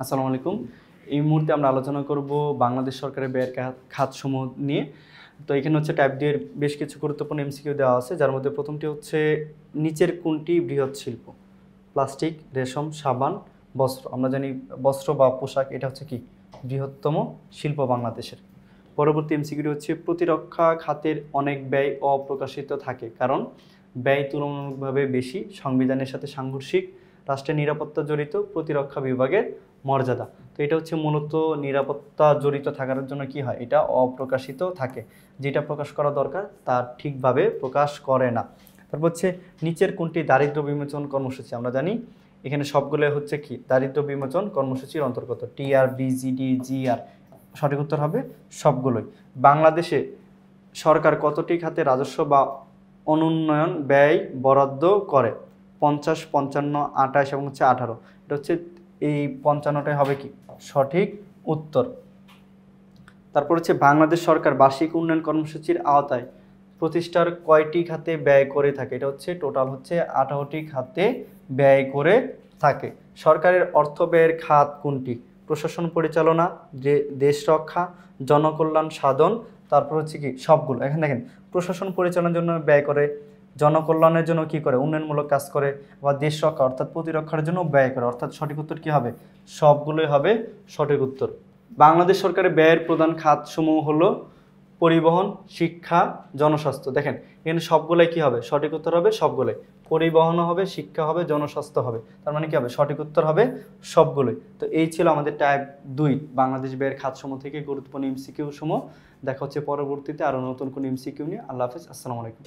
আসসালামু আলাইকুম। এই মুহূর্তে আমরা আলোচনা করব বাংলাদেশ সরকারের ব্যয়ের খাতসমূহ নিয়ে। তো এখানে হচ্ছে টাইপ ডি এর বেশ কিছু গুরুত্বপূর্ণ এমসিকিউ দেওয়া আছে, যার মধ্যে প্রথমটি হচ্ছে নিচের কোনটি বৃহৎ শিল্প? প্লাস্টিক, রেশম, সাবান, বস্ত্র। আমরা জানি বস্ত্র বা পোশাক এটা হচ্ছে কি বৃহত্তম শিল্প বাংলাদেশের। পরবর্তী এমসিকিউটি হচ্ছে প্রতিরক্ষা খাতের অনেক ব্যয় অপ্রকাশিত থাকে কারণ ব্যয় তুলনামূলকভাবে বেশি, সংবিধানের সাথে সাংঘর্ষিক, রাষ্ট্রের নিরাপত্তা জড়িত, প্রতিরক্ষা বিভাগের মর্যাদা। তো এটা হচ্ছে মূলত নিরাপত্তা জড়িত থাকার জন্য কি হয়, এটা অপ্রকাশিত থাকে, যেটা প্রকাশ করা দরকার তা ঠিকভাবে প্রকাশ করে না। তারপর হচ্ছে নিচের কোনটি দারিদ্র বিমোচন কর্মসূচি? আমরা জানি এখানে সবগুলো হচ্ছে কি দারিদ্র বিমোচন কর্মসূচির অন্তর্গত, টিআর, বিজিডি, জিআর। সঠিক উত্তর হবে সবগুলোই। বাংলাদেশে সরকার কতটি খাতে রাজস্ব বা অনুন্নয়ন ব্যয় বরাদ্দ করে? 50, 55, 28 এবং হচ্ছে 18। এটা হচ্ছে এই 55টাই হবে কি সঠিক উত্তর। তারপর হচ্ছে বাংলাদেশ সরকার বার্ষিক উন্নয়ন কর্মসূচির আওতায় প্রতিষ্ঠার কয়টি খাতে ব্যয় করে থাকে? এটা হচ্ছে টোটাল হচ্ছে 18টি খাতে ব্যয় করে থাকে। সরকারের অর্থ ব্যয়ের খাত কোনটি? প্রশাসন পরিচালনা, দেশ রক্ষা, জনকল্যাণ সাধন, তারপর হচ্ছে কি সবগুলো। এখানে দেখেন প্রশাসন পরিচালনার জন্য ব্যয় করে, জনকল্যাণের জন্য কি করে উন্নয়নমূলক কাজ করে, বা দেশ রক্ষা অর্থাৎ প্রতিরক্ষার জন্য ব্যয় করে। অর্থাৎ সঠিক উত্তর কি হবে? সবগুলোই হবে সঠিক উত্তর। বাংলাদেশ সরকারের ব্যয়ের প্রধান খাতসমূহ হলো পরিবহন, শিক্ষা, জনস্বাস্থ্য। দেখেন এখানে সবগুলাই কি হবে? সঠিক উত্তর হবে সবগুলোই। পরিবহনও হবে, শিক্ষা হবে, জনস্বাস্থ্য হবে। তার মানে কি হবে? সঠিক উত্তর হবে সবগুলোই। তো এই ছিল আমাদের টাইপ 2 বাংলাদেশ ব্যয়ের খাতসমূহ থেকে গুরুত্বপূর্ণ এমসিকিউ সমূহ। দেখা হচ্ছে পরবর্তীতে আরও নতুন কোনো এমসিকিউ নিয়ে। আল্লাহ হাফেজ, আসসালামু আলাইকুম।